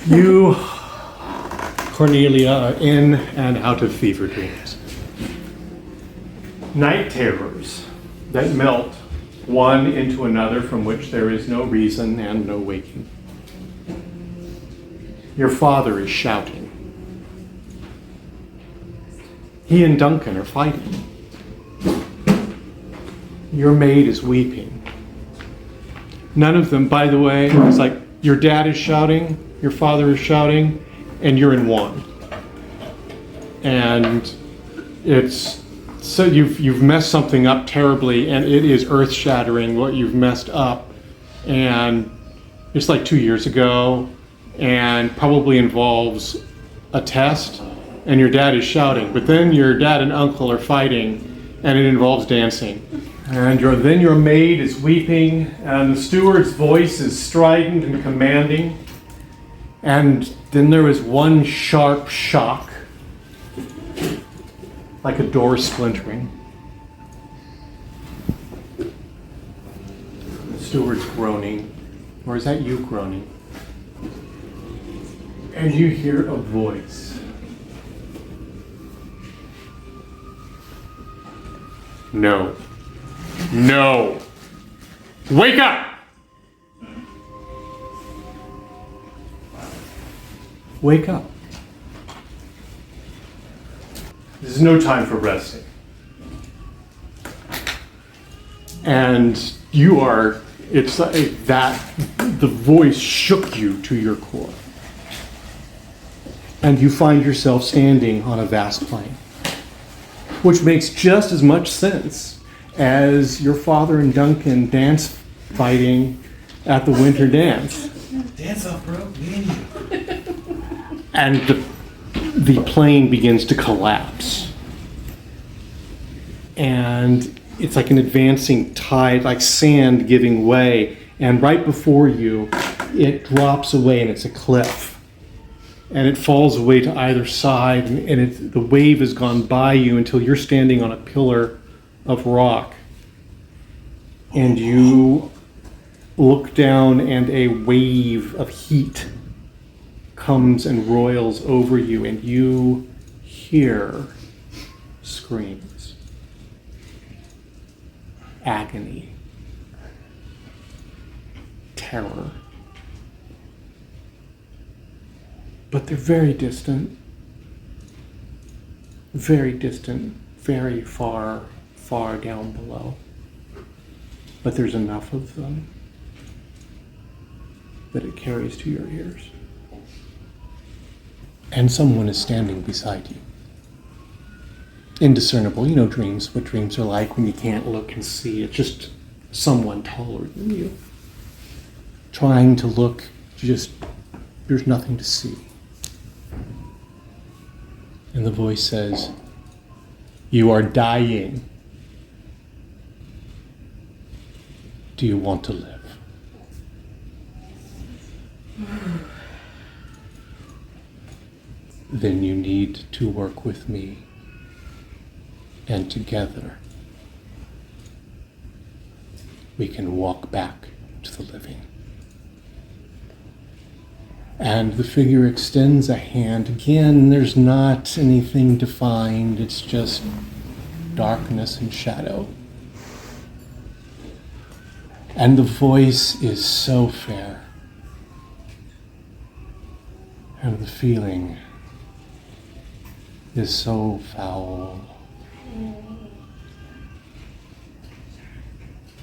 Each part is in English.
You, Cornelia, are in and out of fever dreams. Night terrors that melt one into another from which there is no reason and no waking. Your father is shouting. He and Duncan are fighting. Your maid is weeping. None of them, by the way, it's like your dad is shouting, your father is shouting, and you're in one. And it's so you've messed something up terribly, and it is earth-shattering what you've messed up. And it's like 2 years ago, and probably involves a test, and your dad is shouting. But then your dad and uncle are fighting, and it involves dancing. And then your maid is weeping, and the steward's voice is strident and commanding. And then there is one sharp shock, like a door splintering. The steward's groaning, or is that you groaning? And you hear a voice. No. No! Wake up! Wake up. This is no time for resting. And you are, it's like that, the voice shook you to your core. And you find yourself standing on a vast plain, which makes just as much sense as your father and Duncan dance fighting at the winter dance. Dance off, bro. Me and you. And the plane begins to collapse. And it's like an advancing tide, like sand giving way. And right before you, it drops away and it's a cliff. And it falls away to either side, and the wave has gone by you until you're standing on a pillar of rock. And you look down, and a wave of heat comes and roils over you, and you hear screams. Agony. Terror. But they're very distant, very far, far down below. But there's enough of them that it carries to your ears. And someone is standing beside you. Indiscernible, dreams, what dreams are like when you can't look and see. It's just someone taller than you. Trying to look, there's nothing to see. And the voice says, "You are dying. Do you want to live?" Then you need to work with me, and together we can walk back to the living. And the figure extends a hand. Again, there's not anything defined. It's just darkness and shadow. And the voice is so fair. And the feeling is so foul.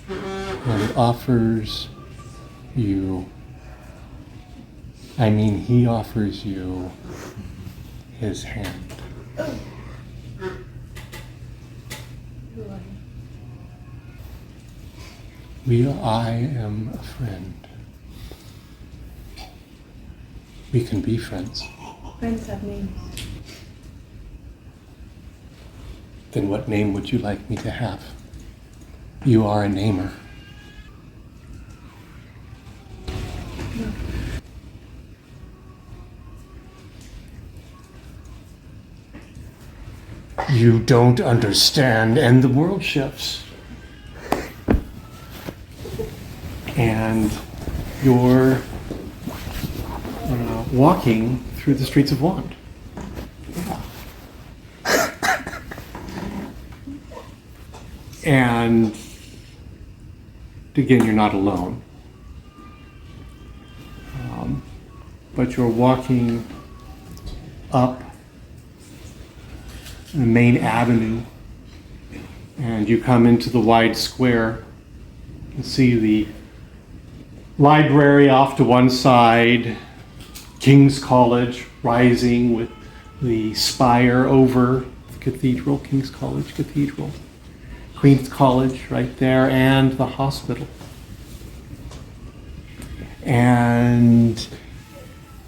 And it offers you, he offers you his hand. I am a friend. We can be friends. Friends have names. Then what name would you like me to have? You are a namer. No. You don't understand, and the world shifts. And your walking through the streets of Wand. And again, you're not alone. But you're walking up the main avenue, and you come into the wide square. You can see the library off to one side, King's College rising with the spire over the cathedral, King's College Cathedral. Queen's College right there, and the hospital. And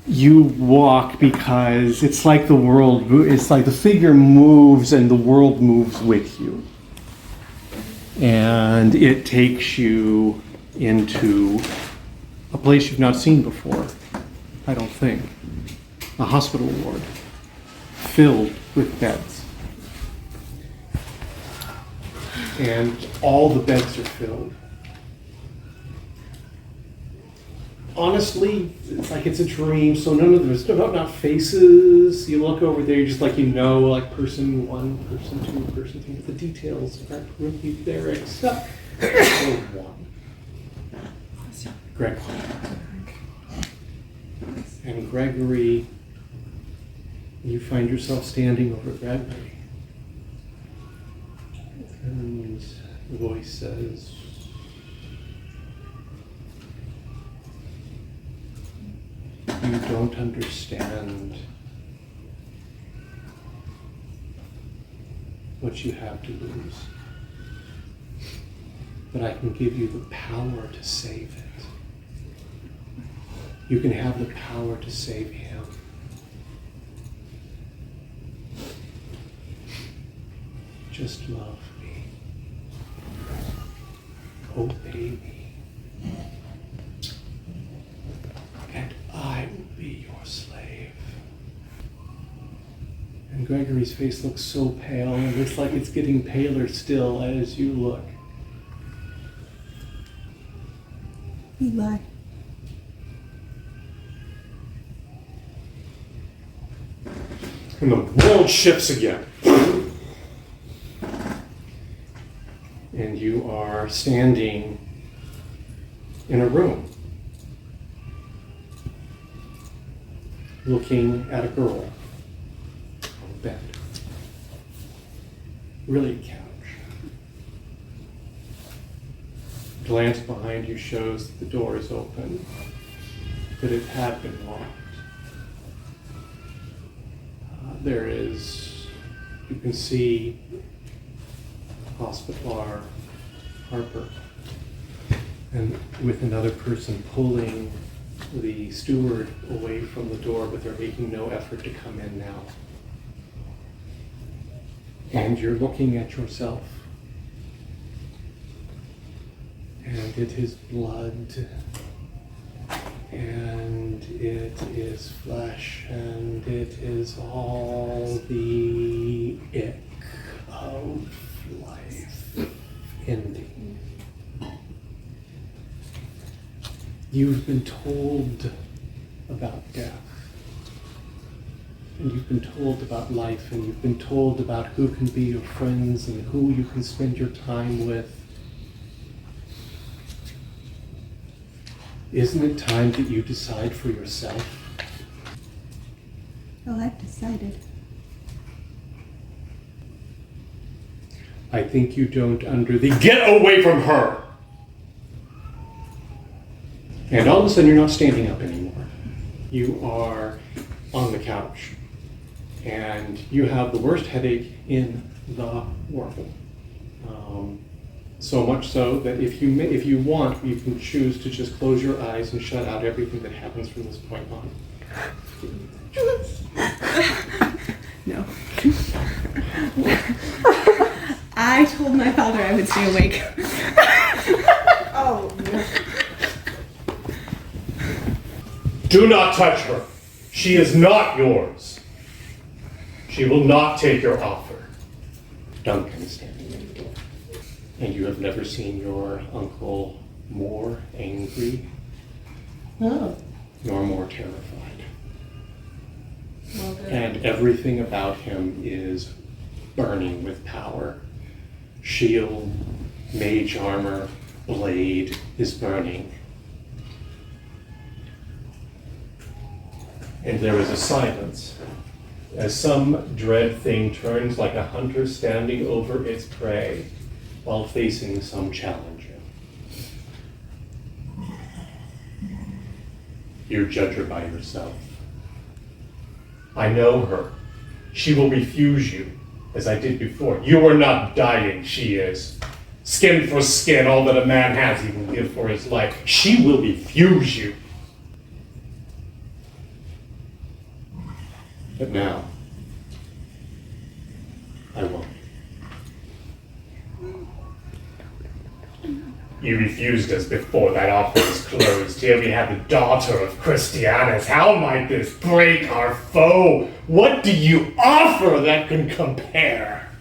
you walk because it's like the figure moves and the world moves with you. And it takes you into a place you've not seen before, I don't think. A hospital ward filled with beds. And all the beds are filled. Honestly, it's like it's a dream, so there's not faces. You look over there, you're just like, like person 1, person 2, person 3. The details aren't really there except for one. Greg. And Gregory, you find yourself standing over Gregory. And the voice says, "You don't understand what you have to lose. But I can give you the power to save it. You can have the power to save him. Just love me. Obey me. And I will be your slave." And Gregory's face looks so pale, and it looks like it's getting paler still as you look. Eli. And the world shifts again. And you are standing in a room, looking at a girl on a bed. Really a couch. Glance behind you shows that the door is open, but it had been locked. You can see Hospitaller Harper, and with another person pulling the steward away from the door, but they're making no effort to come in now. And you're looking at yourself, and it is blood, and it is flesh, and it is all the ick of life ending. You've been told about death, and you've been told about life, and you've been told about who can be your friends and who you can spend your time with. Isn't it time that you decide for yourself? Well, I've decided. I think you don't Get away from her! And all of a sudden you're not standing up anymore. You are on the couch. And you have the worst headache in the world. So much so that if you want, you can choose to just close your eyes and shut out everything that happens from this point on. No. I told my father I would stay awake. Oh, no. Do not touch her. She is not yours. She will not take your offer. Duncan is standing in the door. And you have never seen your uncle more angry, nor more terrified. Well, good. And everything about him is burning with power. Shield, mage armor, blade is burning. And there is a silence as some dread thing turns like a hunter standing over its prey while facing some challenger. You judge her by yourself. I know her. She will refuse you, as I did before. You are not dying, she is. Skin for skin, all that a man has he will give for his life. She will refuse you. But now, I won't. You refused us before that offer was closed. Here we have the daughter of Christianus. How might this break our foe? What do you offer that can compare?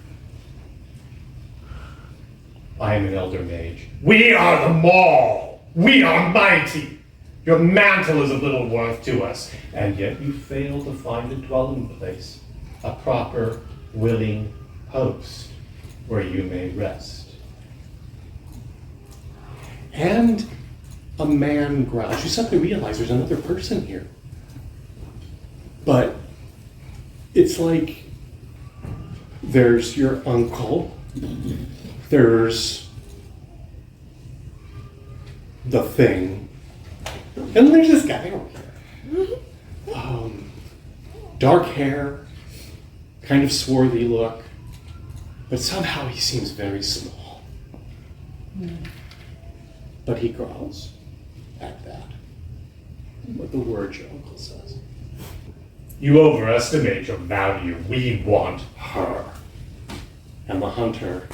I am an elder mage. We are the Maul. We are mighty. Your mantle is of little worth to us, and yet you fail to find a dwelling place, a proper, willing host where you may rest. And a man growls. You suddenly realize there's another person here. But it's like there's your uncle, there's the thing, and there's this guy over here. Dark hair, kind of swarthy look, but somehow he seems very small. But he growls at that. What the word your uncle says. You overestimate your value. We want her. And the hunter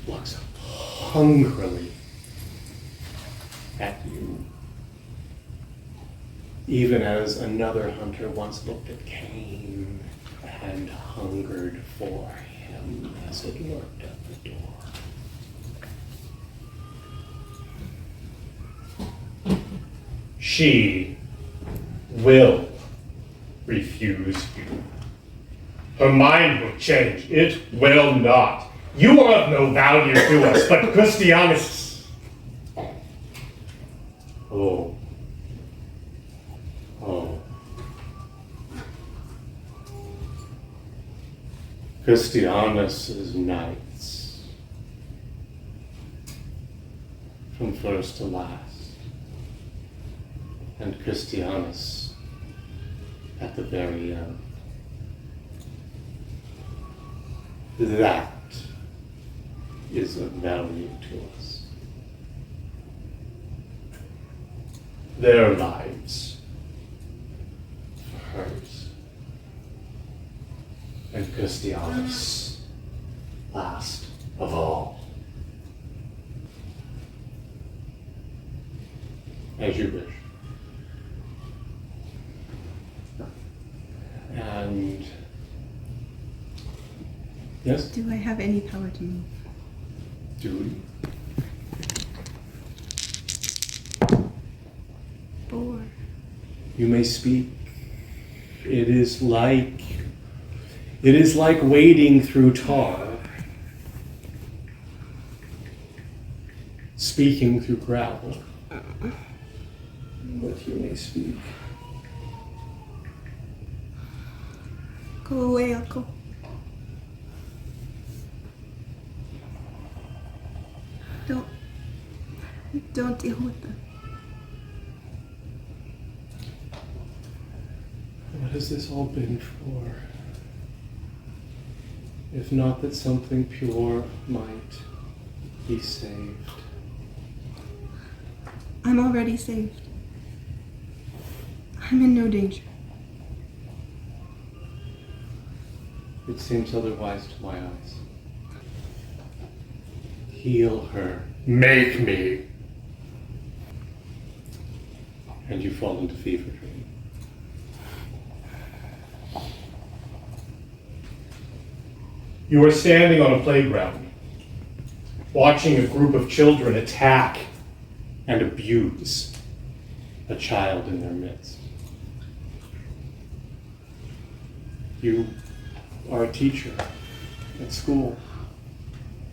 looks hungrily at you. Even as another hunter once looked at Cain and hungered for him as it lurked at the door. She will refuse you. Her mind will change. It will not. You are of no value to us, but Christianus. Oh. Christianus's knights, from first to last. And Christianus at the very end. That is of value to us. Their lives for hers. And Christianus last of all. As you wish. And yes? Do I have any power to move? Do we? 4. You may speak. It is like wading through tar. Speaking through gravel. But you may speak. Go away, Uncle. Don't deal with them. What has this all been for? If not that something pure might be saved. I'm already saved. I'm in no danger. It seems otherwise to my eyes. Heal her. Make me. And you fall into fever dream. You are standing on a playground, watching a group of children attack and abuse a child in their midst. You are a teacher at school,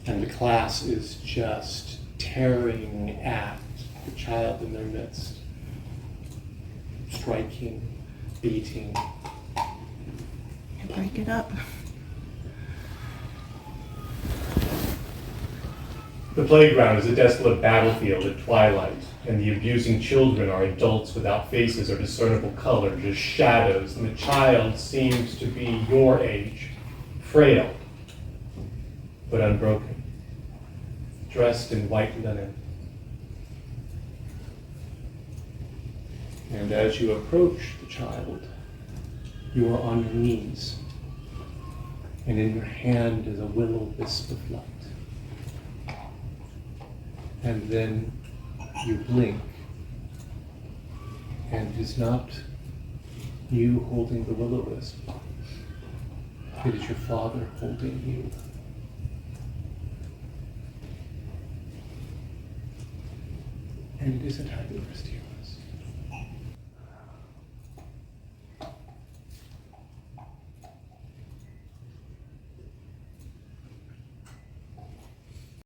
and the class is just tearing at the child in their midst, striking, beating. I break it up. The playground is a desolate battlefield at twilight, and the abusing children are adults without faces or discernible color, just shadows, and the child seems to be your age, frail, but unbroken, dressed in white linen. And as you approach the child, you are on your knees, and in your hand is a will-o-wisp of light. And then you blink, and it is not you holding the will-o-wisp. It is your father holding you. And it isn't how you rest you.